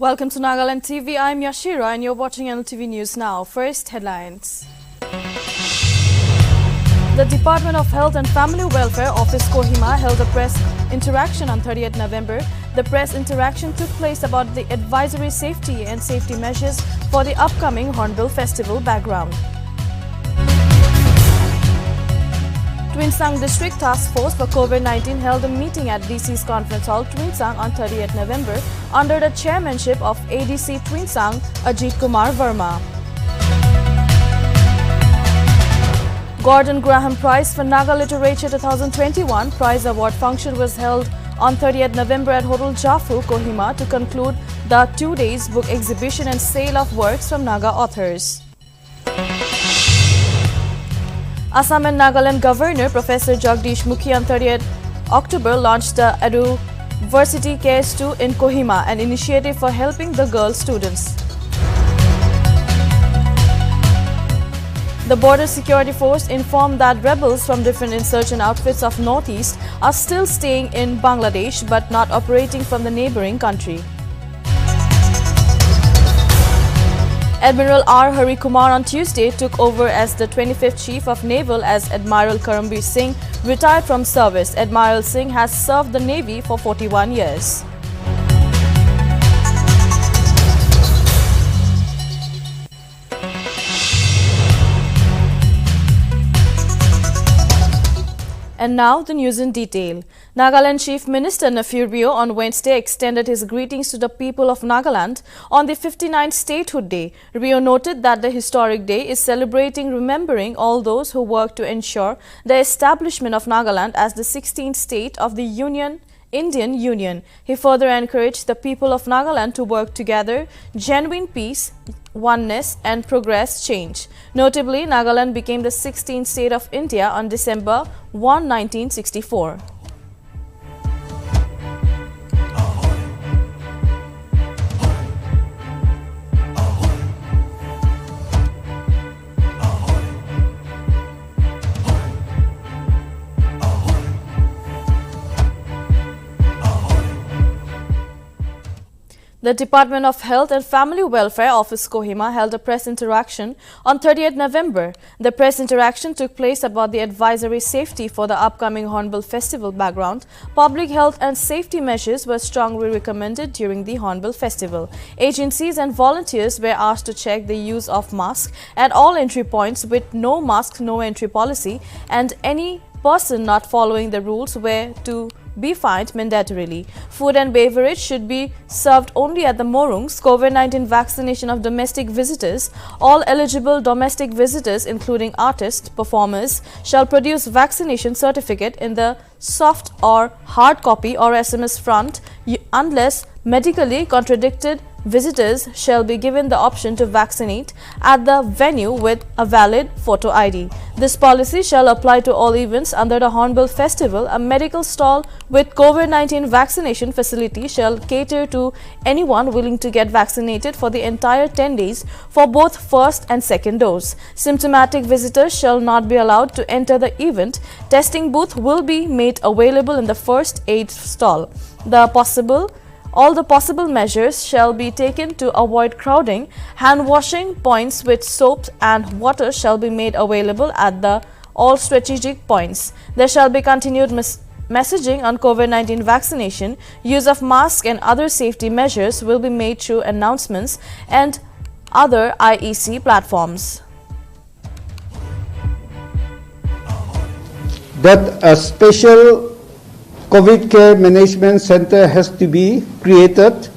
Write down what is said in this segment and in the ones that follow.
Welcome to Nagaland TV. I'm Yashira and you're watching Nltv News now. First, headlines. The Department of Health and Family Welfare Office Kohima held a press interaction on 30th November. The press interaction took place about the advisory safety and safety measures for the upcoming Hornbill Festival background. Twinsang District Task Force for COVID-19 held a meeting at DC's Conference Hall, Twinsang on 30th November under the chairmanship of ADC Twinsang, Ajit Kumar Verma. Gordon Graham Prize for Naga Literature 2021 prize award function was held on 30th November at Hotel Jafu, Kohima to conclude the 2 days book exhibition and sale of works from Naga authors. Assam and Nagaland Governor Professor Jagdish Mukhi on 30th October launched the Eduversity KS2 in Kohima, an initiative for helping the girl students. The Border Security Force informed that rebels from different insurgent outfits of Northeast are still staying in Bangladesh but not operating from the neighboring country. Admiral R. Hari Kumar on Tuesday took over as the 25th Chief of Naval as Admiral Karambir Singh retired from service. Admiral Singh has served the Navy for 41 years. And now the news in detail. Nagaland Chief Minister Nltv on Wednesday extended his greetings to the people of Nagaland on the 59th Statehood Day. Rio noted that the historic day is celebrating remembering all those who worked to ensure the establishment of Nagaland as the 16th state of the Indian Union. He further encouraged the people of Nagaland to work together, genuine peace, oneness and progress change. Notably, Nagaland became the 16th state of India on December 1, 1964. The Department of Health and Family Welfare Office Kohima held a press interaction on 30th November. The press interaction took place about the advisory safety for the upcoming Hornbill Festival background. Public health and safety measures were strongly recommended during the Hornbill Festival. Agencies and volunteers were asked to check the use of masks at all entry points with no mask, no entry policy, and any person not following the rules were to be fined mandatorily. Food and beverage should be served only at the morungs. COVID-19 vaccination of domestic visitors. All eligible domestic visitors, including artists, performers, shall produce vaccination certificate in the soft or hard copy or SMS front. Unless medically contradicted, visitors shall be given the option to vaccinate at the venue with a valid photo ID. This policy shall apply to all events under the Hornbill Festival. A medical stall with COVID-19 vaccination facility shall cater to anyone willing to get vaccinated for the entire 10 days for both first and second dose. Symptomatic visitors shall not be allowed to enter the event. Testing booth will be made available in the first aid stall. All the possible measures shall be taken to avoid crowding. Hand washing points with soap and water shall be made available at all strategic points. There shall be continued messaging on COVID-19 vaccination. Use of masks and other safety measures will be made through announcements and other IEC platforms. That a special COVID Care Management Center has to be created,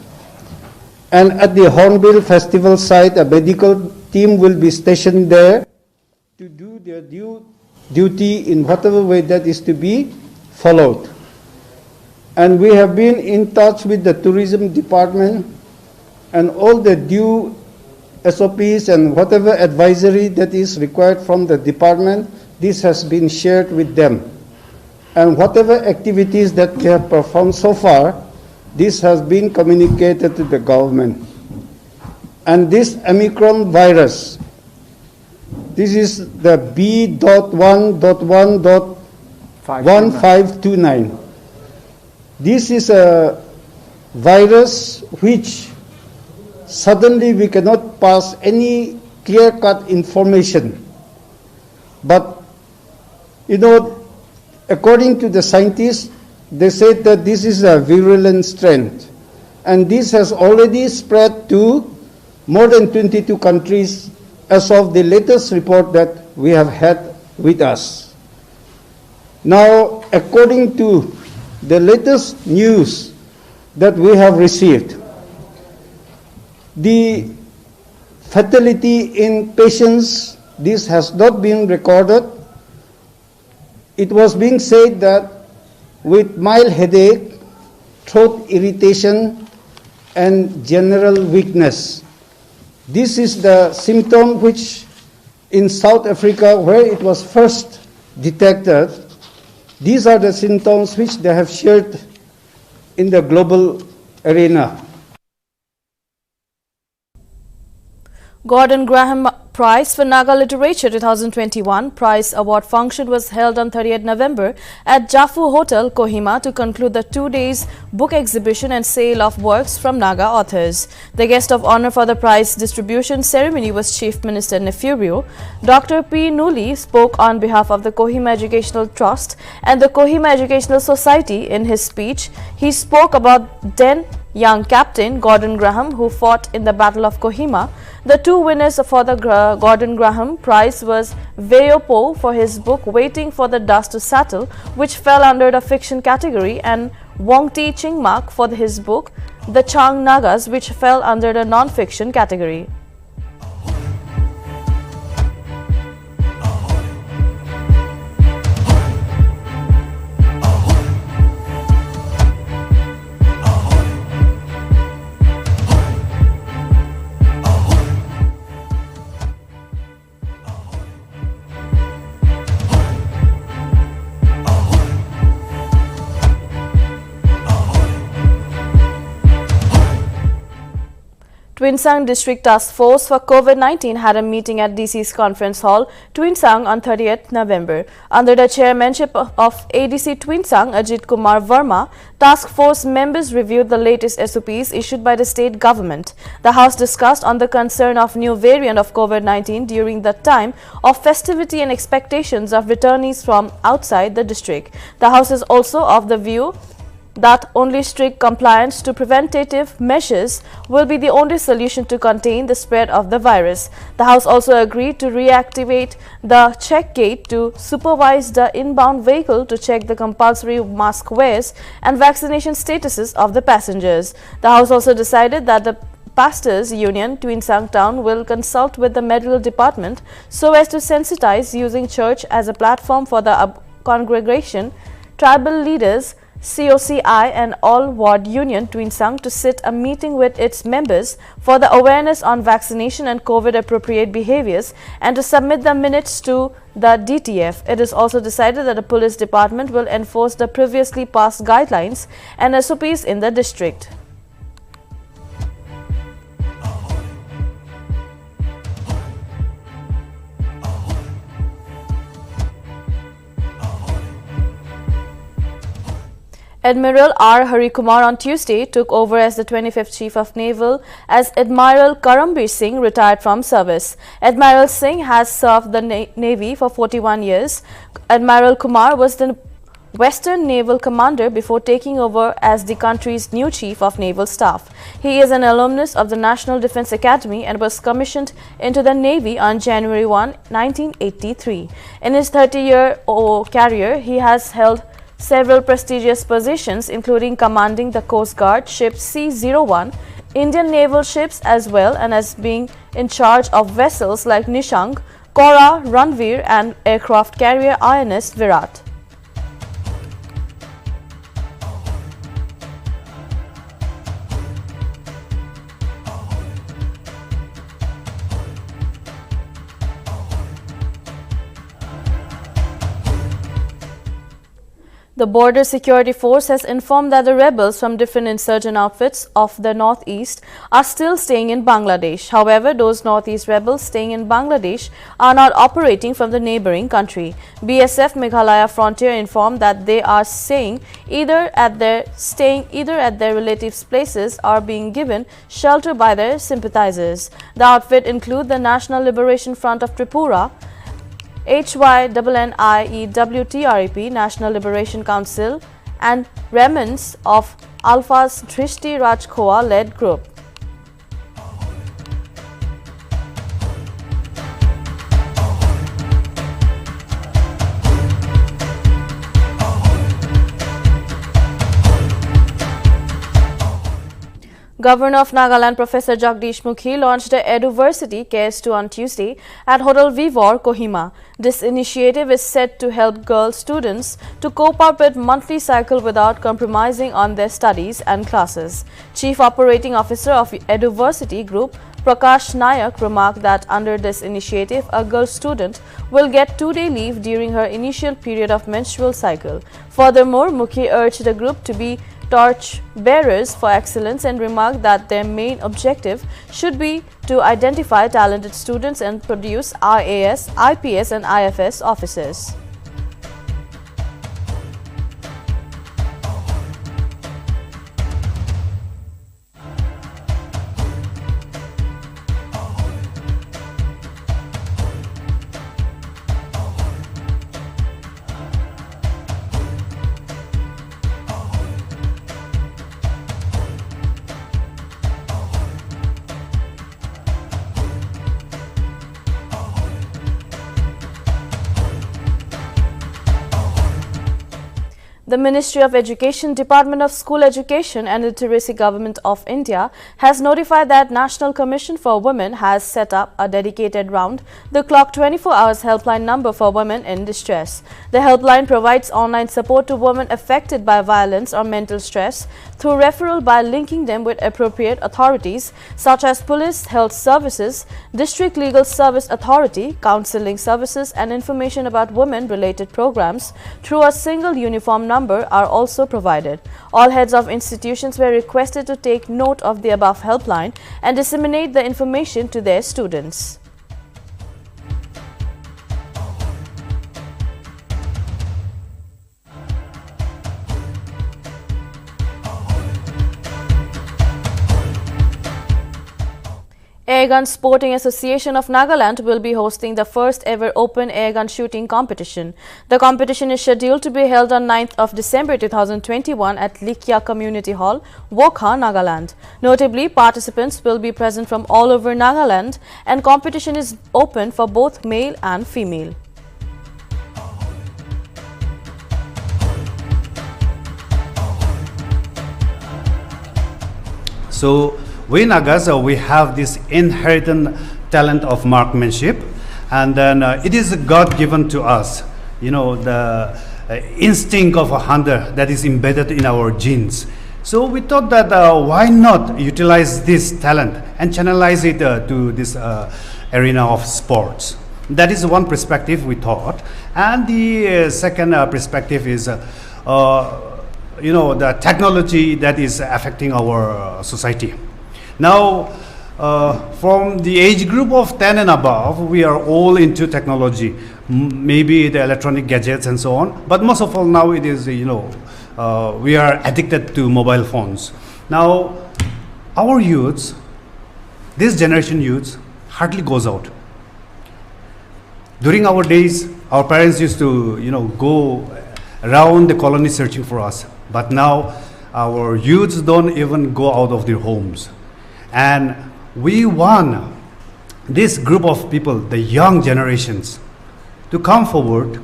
and at the Hornbill Festival site, a medical team will be stationed there to do their duty in whatever way that is to be followed. And we have been in touch with the tourism department, and all the due SOPs and whatever advisory that is required from the department, this has been shared with them. And whatever activities that they have performed so far, this has been communicated to the government. And this Omicron virus, this is the B.1.1.1529. This is a virus which suddenly we cannot pass any clear-cut information. But, according to the scientists, they said that this is a virulent strain, and this has already spread to more than 22 countries as of the latest report that we have had with us. Now, according to the latest news that we have received, the fatality in patients, this has not been recorded. It was being said that with mild headache, throat irritation, and general weakness. This is the symptom which in South Africa, where it was first detected, these are the symptoms which they have shared in the global arena. Gordon Graham Prize for Naga Literature 2021 Prize Award function was held on 30th November at Jafu Hotel, Kohima to conclude the 2 days book exhibition and sale of works from Naga authors. The guest of honor for the prize distribution ceremony was Chief Minister Nefurio. Dr. P. Nuli spoke on behalf of the Kohima Educational Trust and the Kohima Educational Society. In his speech, he spoke about then young captain Gordon Graham, who fought in the Battle of Kohima. The two winners for the Gordon Graham Prize was Veyopo for his book Waiting for the Dust to Settle, which fell under the fiction category, and Wongti Chingmak for his book The Chang Nagas, which fell under the non-fiction category. Twinsang District Task Force for COVID-19 had a meeting at DC's Conference Hall, Twinsang on 30th November. Under the chairmanship of ADC Twinsang, Ajit Kumar Verma, task force members reviewed the latest SOPs issued by the state government. The House discussed on the concern of new variant of COVID-19 during the time of festivity and expectations of returnees from outside the district. The House is also of the view that only strict compliance to preventative measures will be the only solution to contain the spread of the virus. The House also agreed to reactivate the check gate to supervise the inbound vehicle to check the compulsory mask wears and vaccination statuses of the passengers. The House also decided that the Pastors Union, Twinsang Town, will consult with the medical department so as to sensitize using church as a platform for the congregation, tribal leaders, COCI and all ward union Twinsang to sit a meeting with its members for the awareness on vaccination and COVID appropriate behaviors and to submit the minutes to the DTF. It is also decided that the police department will enforce the previously passed guidelines and SOPs in the district. Admiral R. Harikumar on Tuesday took over as the 25th Chief of Naval as Admiral Karambir Singh retired from service. Admiral Singh has served the Navy for 41 years. Admiral Kumar was the Western Naval Commander before taking over as the country's new Chief of Naval Staff. He is an alumnus of the National Defence Academy and was commissioned into the Navy on January 1, 1983. In his 30-year career, he has held several prestigious positions, including commanding the Coast Guard ship C-01, Indian naval ships as well, and as being in charge of vessels like Nishank, Kora, Ranveer and aircraft carrier INS Virat. The Border Security Force has informed that the rebels from different insurgent outfits of the northeast are still staying in Bangladesh. However, those northeast rebels staying in Bangladesh are not operating from the neighboring country. BSF Meghalaya Frontier informed that they are staying either at their relatives' places or being given shelter by their sympathizers. The outfit include the National Liberation Front of Tripura, HYNNIEWTREP, National Liberation Council, and remnants of Alpha's Drishti Rajkhowa-led group. Governor of Nagaland Professor Jagdish Mukhi launched the Eduversity KS2 on Tuesday at Hotel Vivor, Kohima. This initiative is set to help girl students to cope up with monthly cycle without compromising on their studies and classes. Chief Operating Officer of Eduversity Group Prakash Nayak remarked that under this initiative, a girl student will get 2-day leave during her initial period of menstrual cycle. Furthermore, Mukhi urged the group to be torch bearers for excellence and remarked that their main objective should be to identify talented students and produce IAS, IPS and IFS officers. The Ministry of Education, Department of School Education and Literacy Government of India has notified that National Commission for Women has set up a dedicated round-the-clock 24 hours helpline number for women in distress. The helpline provides online support to women affected by violence or mental stress through referral by linking them with appropriate authorities such as police, health services, district legal service authority, counseling services and information about women-related programs through a single uniform number are also provided. All heads of institutions were requested to take note of the above helpline and disseminate the information to their students. Airgun Sporting Association of Nagaland will be hosting the first ever open airgun shooting competition. The competition is scheduled to be held on 9th of December 2021 at Likya Community Hall, Wokha, Nagaland. Notably, participants will be present from all over Nagaland and competition is open for both male and female. So we Nagas, we have this inherent talent of marksmanship, and then it is God given to us, you know, the instinct of a hunter that is embedded in our genes. So we thought that why not utilize this talent and channelize it to this arena of sports. That is one perspective we thought, and the second perspective is you know, the technology that is affecting our society. Now, from the age group of 10 and above, we are all into technology, maybe the electronic gadgets and so on. But most of all now it is, you know, we are addicted to mobile phones. Now, our youths, this generation youths, hardly goes out. During our days, our parents used to, you know, go around the colony searching for us. But now, our youths don't even go out of their homes. And we want this group of people, the young generations, to come forward,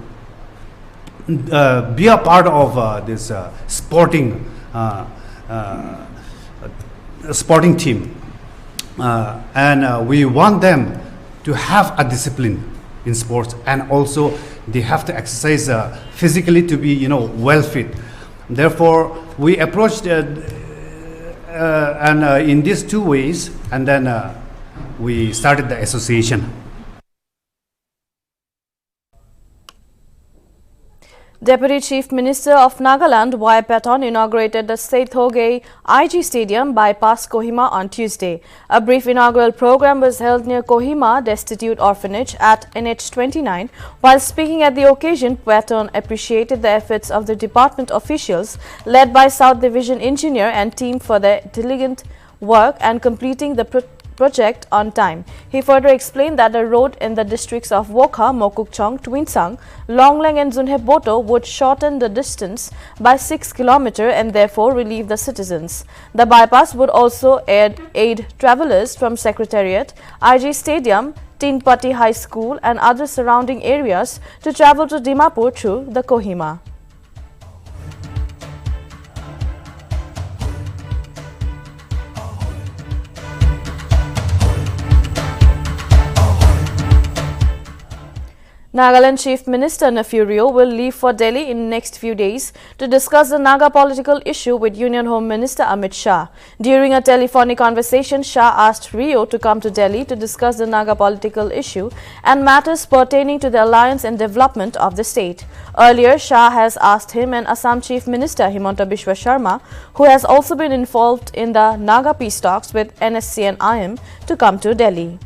be a part of this sporting team. And we want them to have a discipline in sports, and also they have to exercise physically to be, you know, well fit. Therefore, we approached in these two ways, and then we started the association. Deputy Chief Minister of Nagaland, Y. Paton, inaugurated the Seithogei IG Stadium bypass Kohima on Tuesday. A brief inaugural program was held near Kohima Destitute Orphanage at NH29. While speaking at the occasion, Paton appreciated the efforts of the department officials led by South Division Engineer and team for their diligent work and completing the project on time. He further explained that the road in the districts of Wokha, Mokokchung, Twinsang, Longleng and Zunheboto would shorten the distance by 6 km and therefore relieve the citizens. The bypass would also aid travelers from Secretariat, IG Stadium, Tinpati High School and other surrounding areas to travel to Dimapur through the Kohima. Nagaland Chief Minister Nefurio will leave for Delhi in next few days to discuss the Naga political issue with Union Home Minister Amit Shah. During a telephonic conversation, Shah asked Rio to come to Delhi to discuss the Naga political issue and matters pertaining to the alliance and development of the state. Earlier, Shah has asked him and Assam Chief Minister Himanta Biswa Sharma, who has also been involved in the Naga peace talks with NSC and IM, to come to Delhi.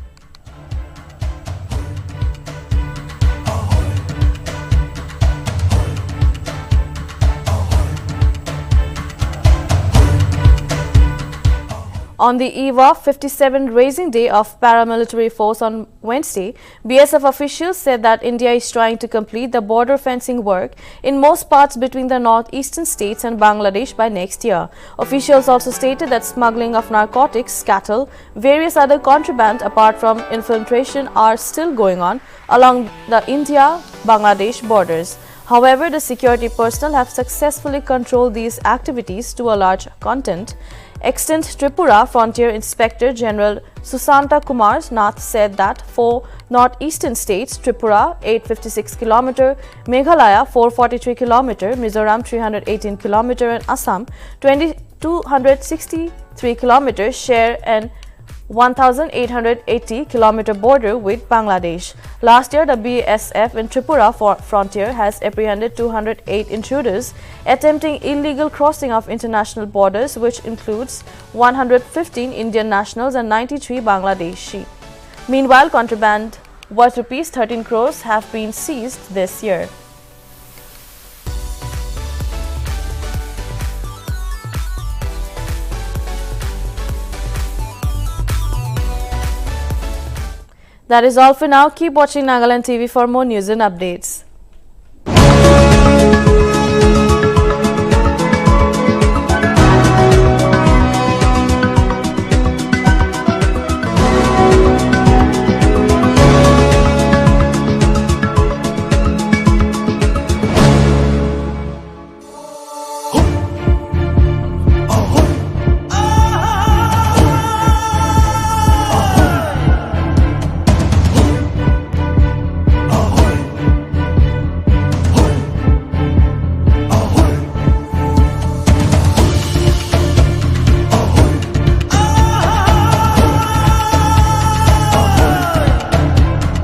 On the eve of 57th Raising Day of Paramilitary Force on Wednesday, BSF officials said that India is trying to complete the border fencing work in most parts between the northeastern states and Bangladesh by next year. Officials also stated that smuggling of narcotics, cattle, various other contraband apart from infiltration are still going on along the India-Bangladesh borders. However, the security personnel have successfully controlled these activities to a large extent. Tripura Frontier Inspector General Susanta Kumar Nath said that for northeastern states, Tripura 856 km, Meghalaya 443 km, Mizoram 318 km and Assam 263 km share an 1,880 km border with Bangladesh. Last year, the BSF in Tripura frontier has apprehended 208 intruders attempting illegal crossing of international borders, which includes 115 Indian nationals and 93 Bangladeshi. Meanwhile, contraband worth rupees 13 crores have been seized this year. That is all for now. Keep watching Nagaland TV for more news and updates.